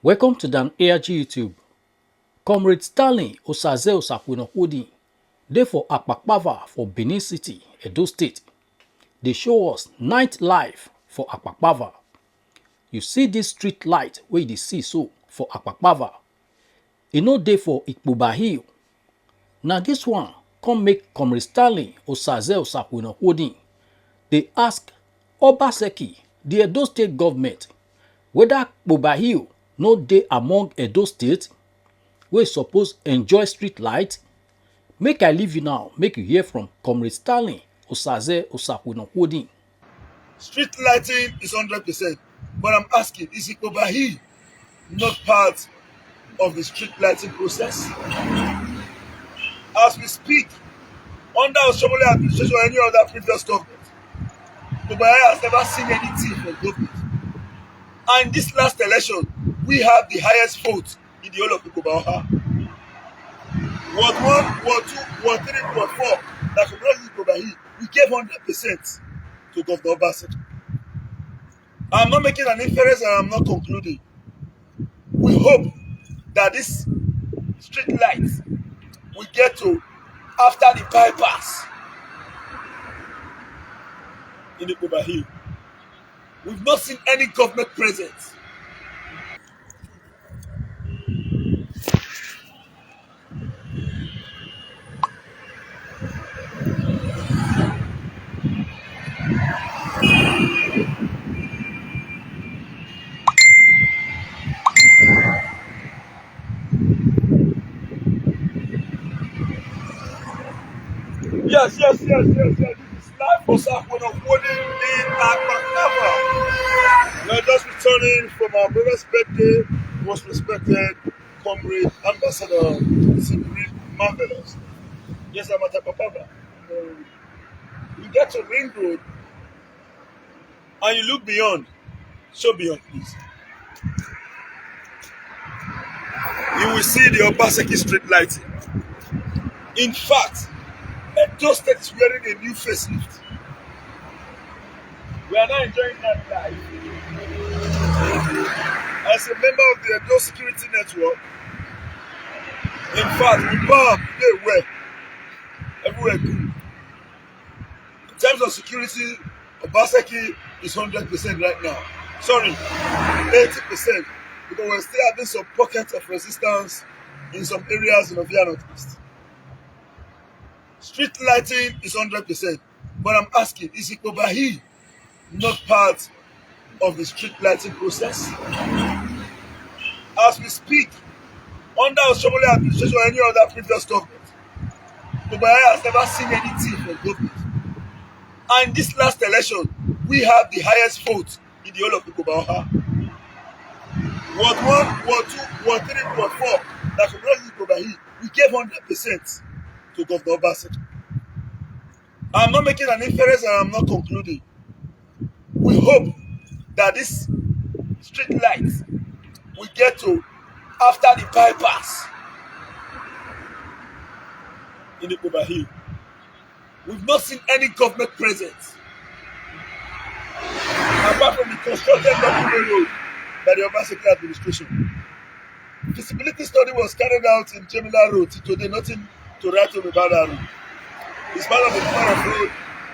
Welcome to Dan ARG YouTube. Comrade Stanley Osaze Osakwinokudi dey for Akpakpava for Benin City, Edo State. They show us night life for Akpakpava. You see this street light where you dey see so for Akpakpava. E no dey for Ikpoba Hill. Now this one come make Comrade Stanley Osaze Osakwinokudi dey ask Obaseki, the Edo State government, whether Ikpoba Hill no dey among Edo State wey suppose enjoy street light. Make I leave you now, make you hear from Comrade Stanley Osaze Osakwinokudi. Street lighting is 100%, but I'm asking, is Ikpoba Hill not part of the street lighting process? As we speak, under Oshomole administration or any other previous government, Ikpoba Hill has never seen anything from government. And this last election, we have the highest vote in the whole of Ikpoba. Ward 1, Ward 2, Ward 3, Ward 4, that comprises Ikpoba Hill, we gave 100% to Governor Obaseki. I'm not making an inference and I'm not concluding. We hope that this street light will get to after the bypass in Ikpoba Hill. We've not seen any government presence. Yes. This is live for Osakwinokudi in Akpakpava. We're just returning from our brother's birthday. Most respected Comrade Ambassador Sibiri Marvelous. Yes, I'm at Akpakpava. You get to Ring Road and you look beyond. Show beyond, please. You will see the Obaseki street lighting. In fact, Edo State is wearing a new facelift. We are now enjoying that life. As a member of the Edo Security Network, in fact, we bomb well. Everywhere good. In terms of security, Obaseki is 100% right now. Sorry, 80%. Because we're still having some pockets of resistance in some areas in Ovia Northeast. Street lighting is 100%. But I'm asking, is Ikpoba Hill not part of the street lighting process? As we speak, under Oshomole administration or any other previous government, Ikpoba Hill has never seen anything from government. And this last election, we have the highest vote in the whole of Ikpoba. Ward 1, Ward 2, Ward 3, Ward 4, that comprises Ikpoba Hill, we gave 100% to Governor Obaseki. I'm not making an inference and I'm not concluding. We hope that this street light will get to after the bypass in Ikpoba Hill. We've not seen any government presence apart from the constructed document road by the Obaseki administration. Feasibility study was carried out in Jemila Road. Today, nothing to write home about that road. It's part of the plan of road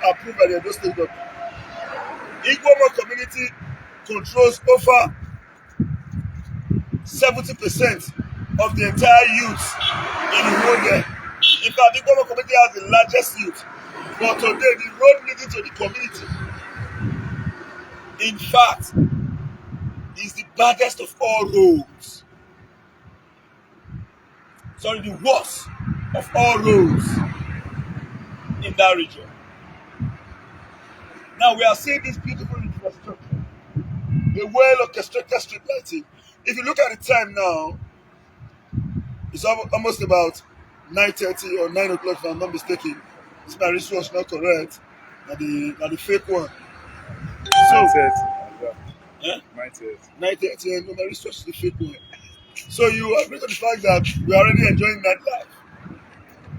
approved by the Edo State government. Ikpoba community controls over 70% of the entire youth in the road there. In fact, the Ikpoba community has the largest youth. But today, the road leading to the community, in fact, is the baddest of all roads. Sorry, the worst of all roads in that region. Now we are seeing this beautiful infrastructure, a well-orchestrated street lighting. If you look at the time now, it's almost about 9:30 or 9 o'clock if I'm not mistaken. This my research was not correct. Now the fake one. So 9:30 and my research is the fake one. So you agree to the fact that we are already enjoying that life.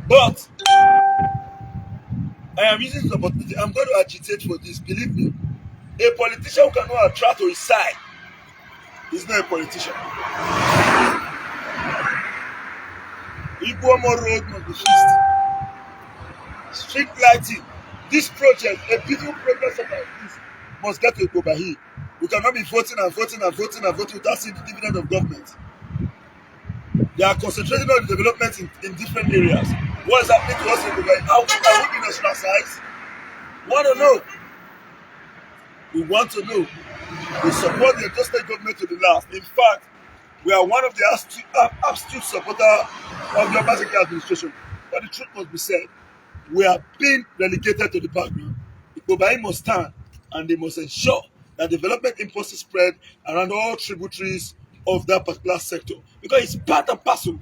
But I am using this opportunity. I'm going to agitate for this. Believe me, a politician who cannot attract to his side He's not a politician. Ikpoba road must be fixed. Street lighting. This project, a beautiful project such as this, must get to Ikpoba Hill. We cannot be voting and voting and voting and voting without seeing the dividend of government. They are concentrating on the development in different areas. What is happening to us in Ikpoba Hill? Are we being ostracized? We want to know. We want to know. We support the Edo State government to the last. In fact, we are one of the absolute supporters of the Obaseki administration. But the truth must be said, we are being relegated to the background. Ikpoba must stand and they must ensure that development impulses spread around all tributaries of that particular sector because it's part and parcel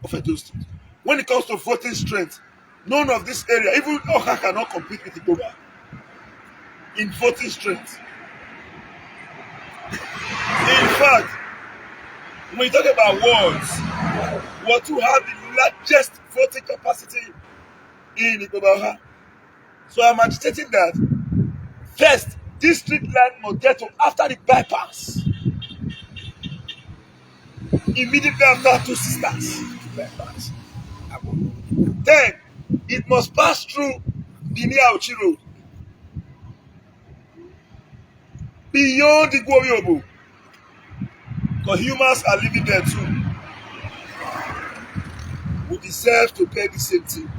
of Edo State. When it comes to voting strength, none of this area, even Oka cannot compete with Ikpoba in voting strength. In fact, when you talk about wards, Ward 2 have the largest voting capacity in Ikpoba. So I'm agitating that first, this street light must get to after the bypass. Immediately after Two Sisters. Bypass. Then it must pass through Bini Auchi Road. Beyond the Gwobiobo. Because humans are living there too. We deserve to get the same thing.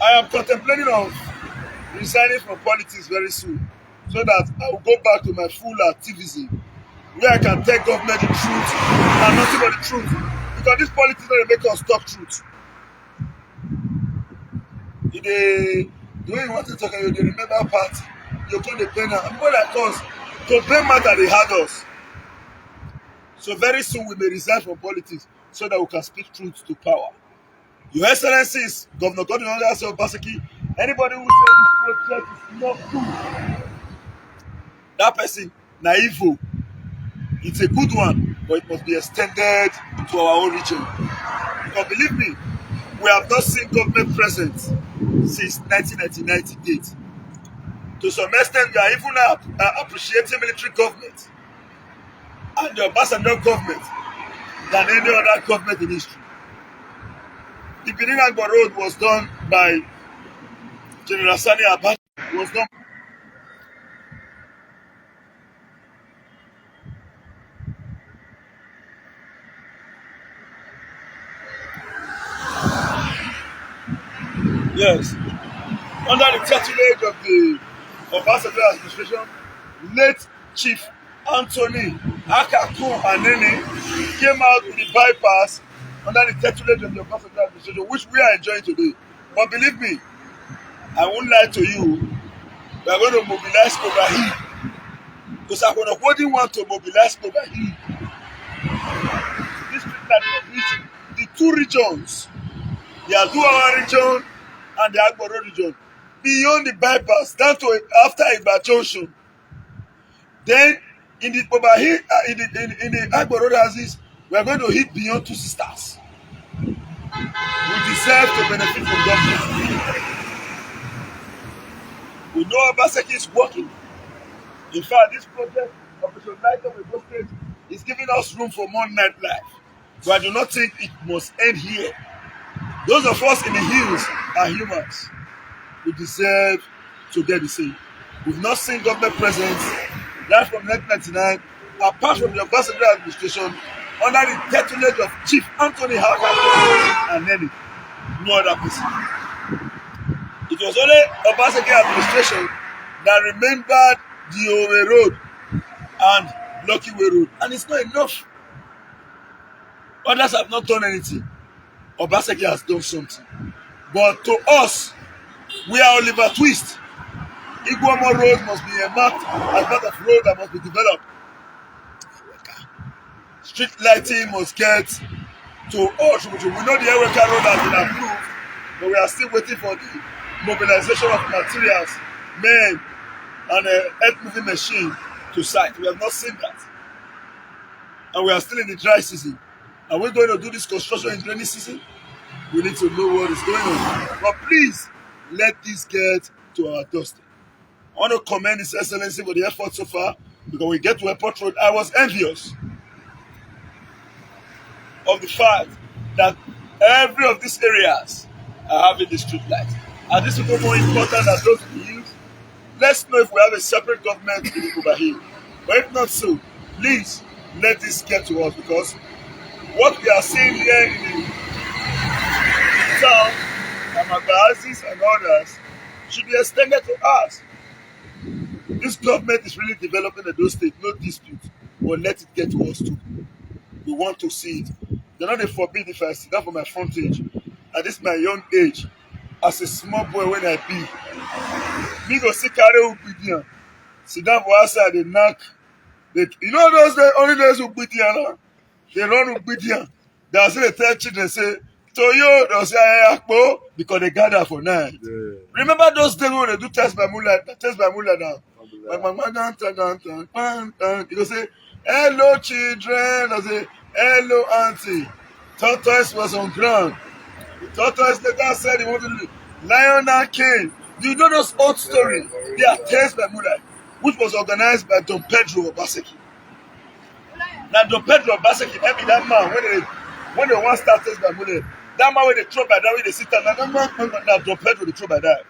I am contemplating of resigning from politics very soon so that I will go back to my full activism where I can tell government the truth and nothing but the truth. Because this politics don't make us talk truth. The way you want to talk, you remember part, you call the pain and people like us, to blame matter they had us. So very soon we may resign from politics so that we can speak truth to power. Your Excellencies, Governor Godwin Obaseki, anybody who says this project is not good, that person, naive. It's a good one, but it must be extended to our own region. Because believe me, we have not seen government present since 1999 to date. To some extent, we are even appreciating military government and the ambassador government than any other government in history. The Benin Agbo Road was done by General Sani Abacha. Was done. Yes. Under the tutelage of the Obaseki administration, late Chief Anthony Akaku Anene came out with the bypass under the tutelage of the Obaseki administration, which we are enjoying today. But believe me, I won't lie to you, we are going to mobilize Ikpoba Hill. Because I wouldn't want to mobilize Ikpoba Hill. This street that reach the two regions, the Aduawa region and the Agbo Road region, beyond the bypass, down to after Iba Junction. Then in the Ikpoba Hill, in the Agbo Road houses, we are going to hit beyond Two Sisters. We deserve to benefit from government. We know Obaseki is working. In fact, this project, Operation Light Up Edo State, is giving us room for more nightlife. But I do not think it must end here. Those of us in the hills are humans. We deserve to get the same. We've not seen government presence right from 1999, apart from the Obaseki administration, under the tutelage of Chief Anthony Haka and Nelly, no other person. It was only Obaseki administration that remembered the Owe Road and Lucky Way Road, and it's not enough. Others have not done anything. Obaseki has done something. But to us, we are Oliver Twist. Ikpoba Road must be marked as part of road that must be developed. Street lighting must get to all tributaries. We know the Eweka Road has been approved, but we are still waiting for the mobilization of materials, men, and an earth-moving machine to site. We have not seen that. And we are still in the dry season. Are we going to do this construction in rainy season? We need to know what is going on. But please, let this get to our doorstep. I want to commend His Excellency for the effort so far Because we get to Airport Road, I was envious of the fact that every of these areas are having the street lights. Are these people more important than those in the hills? Let's know if we have a separate government in Ikpoba Hill. But if not so, please let this get to us, because what we are seeing here in the town, Amagazis and others, should be extended to us. This government is really developing those states, no dispute, but let it get to us too. We want to see it. They're not a forbid if I sit down for my frontage at this my young age, as a small boy when I be. Me go see carry Ubidian. Sit down for outside, they knock. You know those days, only days Ubidian, they run Ubidian. They say they tell children, say, Toyo, they'll say, Akpo, because they gather for night. Yeah. Remember those days when they do test by moonlight now? You go say, hello children, they'll say, hello auntie. Tortoise was on ground. Tortoise later said he wanted to lion and king. Do you know those old stories? They are tales by moonlight, which was organized by Don Pedro Obaseki. Now Don Pedro Obaseki helped me that man when they want start tales by moonlight. That man when they throw by that way they sit down. Now Don Pedro they throw by that.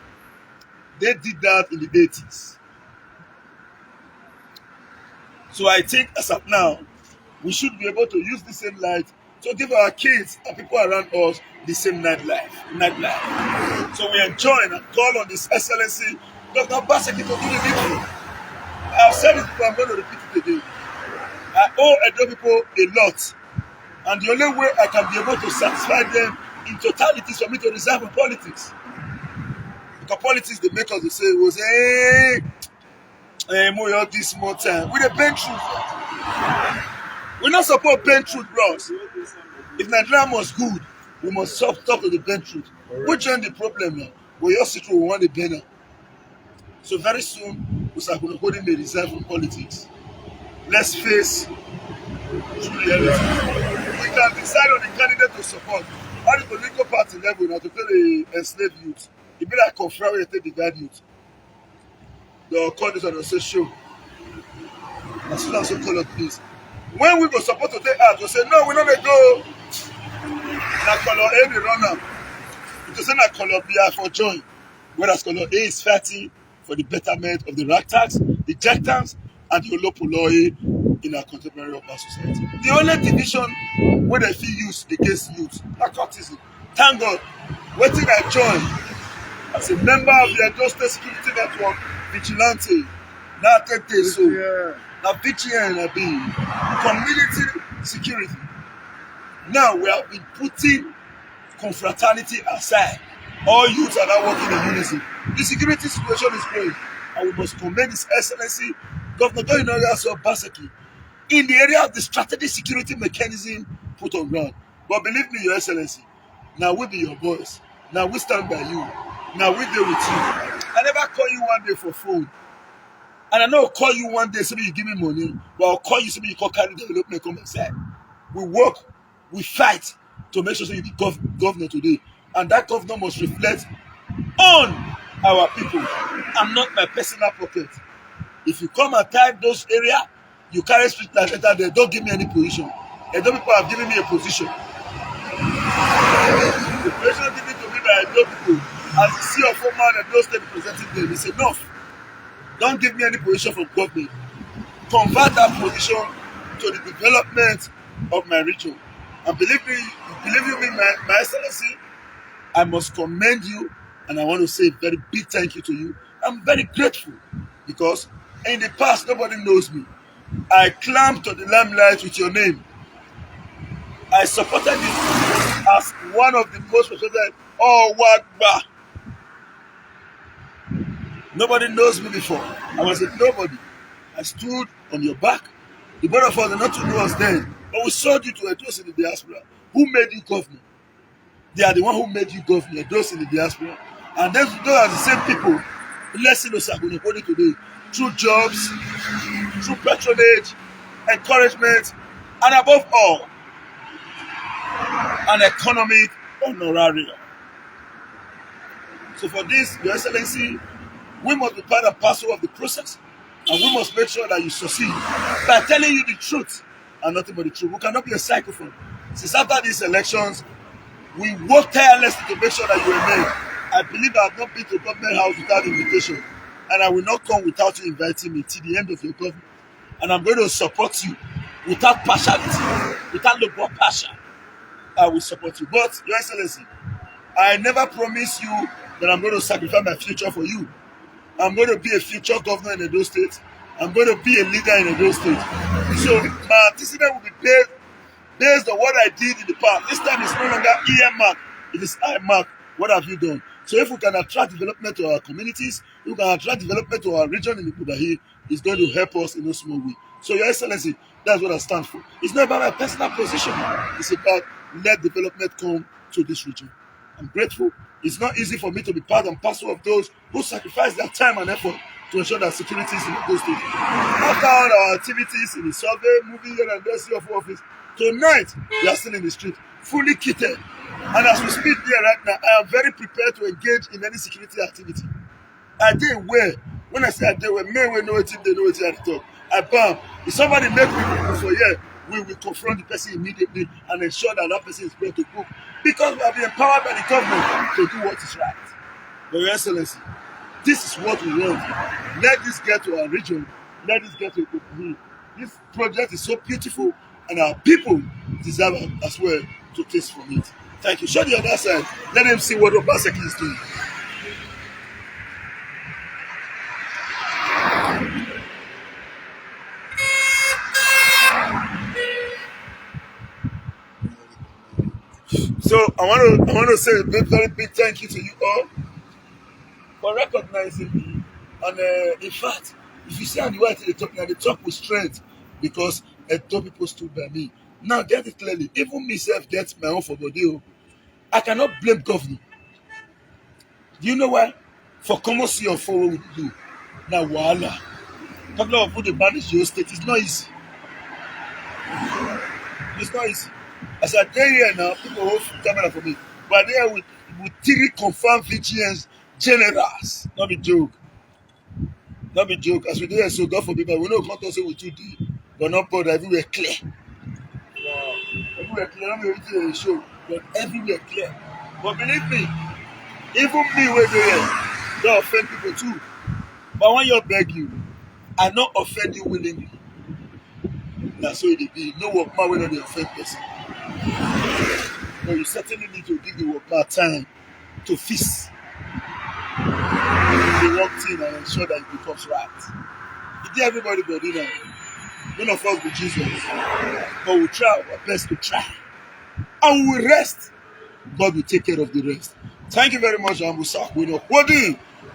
They did that in the 80s. So I think as of now, we should be able to use the same light to give our kids and people around us the same nightlife. So we enjoy and call on His Excellency Dr. Obaseki to do the needful. I've said it before, I'm going to repeat it again. I owe Edo people a lot, and the only way I can be able to satisfy them in totality is for me to resign from politics. Because politics, they make us say, was more this more time. We the bend truth. We not support bend truth, bros. If Nigeria was good, we must stop to the bend truth. Which is the problem now? We all sit through one the banner. So very soon, Usakunokodi may resign from politics. Let's face truly everything. We can decide on the candidate to support. At the political party level, now to tell the enslaved youth, it be like confirm where they take the guide youth. They'll call this on the social. As soon as you call up, please. When we go support to take out, we say, no, we're not going to go. Na color A, we run up. Because then color B for join. Whereas color A is fighting for the betterment of the ragtags, the jectans, and the olopoloi in our contemporary urban society. The only division where they feel use against youth, activism. Thank God, waiting I join as a member of the Advocacy Security Network, Vigilante. Now take this so. Now VGN be community security. Now we have been putting confraternity aside. All youths are now working in unison. The security situation is great, and we must commend His Excellency Governor Obaseki in the area of the strategic security mechanism put on ground. But believe me, Your Excellency, now we be your boys. Now we stand by you. Now we deal with you. I never call you one day for phone. And I know I'll call you one day, so you give me money, but I'll call you so you can carry development come inside. We work, we fight to make sure you be governor today. And that governor must reflect on our people and not my personal pocket. If you come and type those areas, you carry street light enter there, don't give me any position. And those people have given me a position. The position given to me by those people, as the CFO man and those state representing them, is enough. Don't give me any position from government. Convert that position to the development of my region. And believe you me, my Excellency, I must commend you, and I want to say a very big thank you to you. I'm very grateful because in the past nobody knows me. I climbed to the limelight with your name. I supported you as one of the most respected Wagba. Nobody knows me before. I was a nobody. I stood on your back. The both of us are not to know us then, but we sold you to those in the diaspora. Who made you governor? They are the one who made you governor, those in the diaspora. And those are the same people blessing us today through jobs, through patronage, encouragement, and above all, an economic honorarium. So for this, Your Excellency, we must be part and parcel of the process. And we must make sure that you succeed by telling you the truth and nothing but the truth. We cannot be a psychophone. Since after these elections, we work tirelessly to make sure that you remain. I believe I have not been to government house without invitation, and I will not come without you inviting me till the end of your government. And I'm going to support you without partiality, without local passion. I will support you. But, Your Excellency, I never promise you that I'm going to sacrifice my future for you. I'm going to be a future governor in Edo State. I'm going to be a leader in Edo State. So my antecedent will be based on what I did in the past. This time it's no longer earmark, it is I-mark. What have you done? So if we can attract development to our communities, if we can attract development to our region in Ikpoba, it's going to help us in a small way. So, Your Excellency, that's what I stand for. It's not about my personal position. It's about let development come to this region. I'm grateful. It's not easy for me to be part and parcel of those who sacrifice their time and effort to ensure that security is in those states. After all our activities in the survey, moving here and there, see of office, tonight we are still in the street, fully kitted. And as we speak here right now, I am very prepared to engage in any security activity. I did where, when I say I did where, men will know it if they know it at the top. I bam. If somebody make people for here, we will confront the person immediately and ensure that that person is brought to book. Because we have been empowered by the government to do what is right. But Your Excellency, this is what we want. Let this get to our region. Let this get to Ikpoba. This project is so beautiful, and our people deserve as well to taste from it. Thank you. Show the other side. Let them see what Obaseki is doing. So I want to say a very big thank you to you all for recognizing me. And in fact, if you see on the way they talk with strength because Edo people stood by me. Now get it clearly. Even myself gets my own for body. I cannot blame government. Do you know why? For common see or for what we do. Now voila. Talking about put the manage your state. It's not easy. It's not easy. As I tell here now, people hold camera for me. But there with 3 confirmed VGNs generals. Not be joke. Not be joke. As we do here, so God forbid, but we know can't also with 2D. But not bother, everywhere clear. Wow. Everywhere clear. Not be everything they show, but everywhere clear. But believe me, even me where they here, don't offend people too. But when you beg you, I not offend you willingly. That's how it be. No workman will not offend person. But you certainly need to give the workman time to feast the work thing and ensure that it becomes right. It did everybody but you know. None of us be Jesus. But we'll try our best to try. And we will rest. God will take care of the rest. Thank you very much, Ambusa. We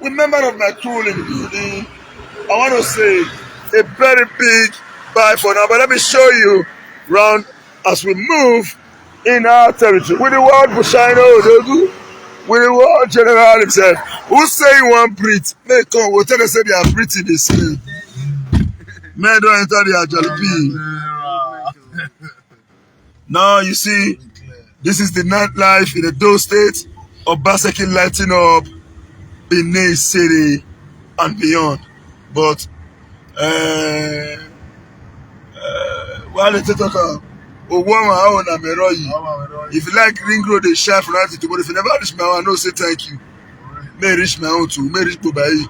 member of my crew in the building. I want to say a very big bye for now, but let me show you round as we move in our territory. With the world Bushino Odogu, with the world general himself. Who say you want breathe? May come, we'll tell us say they are breathing this way. Men don't enter the Ajalipi. Now you see, this is the nightlife in Edo State. Obaseki lighting up Benin City and beyond. But while they talk about if you like Ring Road, they share from right to, but if you never reach my own, I know say thank you. May reach my own too. May reach Ikpoba.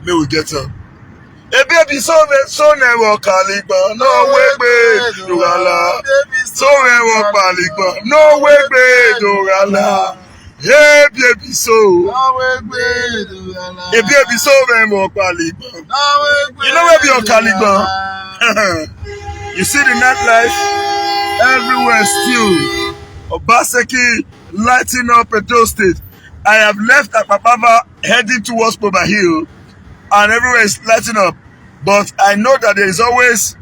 May we get up. A baby so never Caligba. No way, babe, Dogala. So never Caligba. No way, babe, Dogala. Hey, baby, so. A baby so never Caligba. You know where be on Caligba? You see the nightlife everywhere still. Obaseki lighting up Edo State. I have left Akpabava heading towards Ikpoba Hill, and everywhere is lighting up. But I know that there is always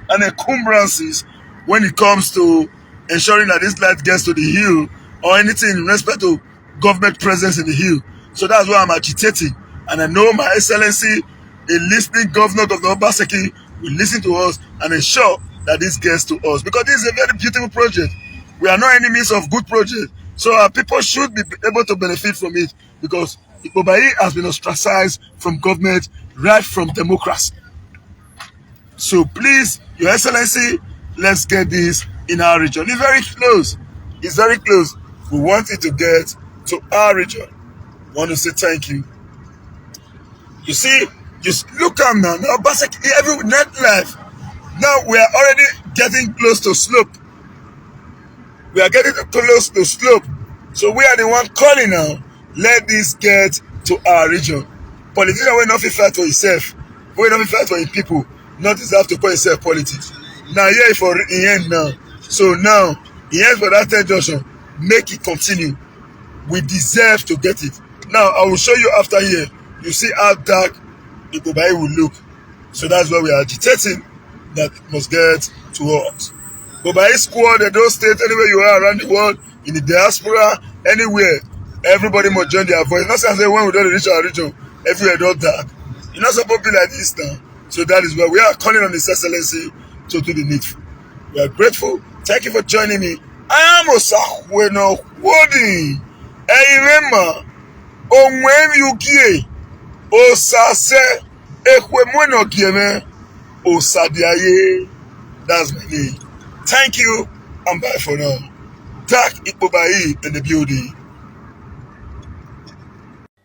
an encumbrances when it comes to ensuring that this light gets to the hill or anything in respect to government presence in the hill. So that's why I'm agitating. And I know my excellency, a listening governor, Governor Obaseki, will listen to us and ensure that this gets to us. Because this is a very beautiful project. We are not enemies of good project. So our people should be able to benefit from it, because Ikpoba has been ostracized from government right from democracy. So please, Your Excellency, let's get this in our region. It's very close. It's very close. We want it to get to our region. I want to say thank you. You see, just look at now Obaseki, every net life. Now we are already getting close to slope. We are getting close to slope. So we are the one calling now. Let this get to our region. Politician will not fight for himself. Will not fight for his people. Not deserve to call himself politics. Now here for the end now. So now, he ends for that 10 junction. Make it continue. We deserve to get it. Now I will show you after here. You see how dark Ikpoba will look. So that's why we are agitating that it must get to us. Ikpoba squad, Edo State, anywhere you are around the world, in the diaspora, anywhere, everybody must join their voice. Not say when we don't reach our region, everywhere don't dark. You're not supposed to be like this now. So that is why we are calling on His Excellency to do the needful. We are grateful. Thank you for joining me. I am Osakweno Wodi. Eirema Onwem Yukie Osase Ekwemweno Gieme Osadiaye. That's my name. Thank you and bye for now. Tak Ikpoba in the building.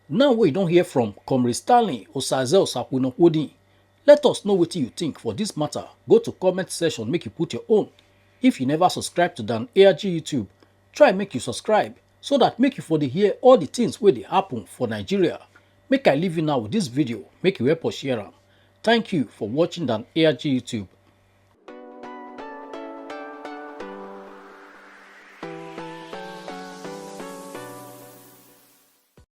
Now we don't hear from Comrade Stanley Osaze Osakwinokodi. Let us know what you think for this matter. Go to comment section, make you put your own. If you never subscribe to Dan ARG YouTube, try make you subscribe so that make you for the hear all the things where they happen for Nigeria. Make I leave you now with this video, make you help us share them. Thank you for watching Dan ARG YouTube.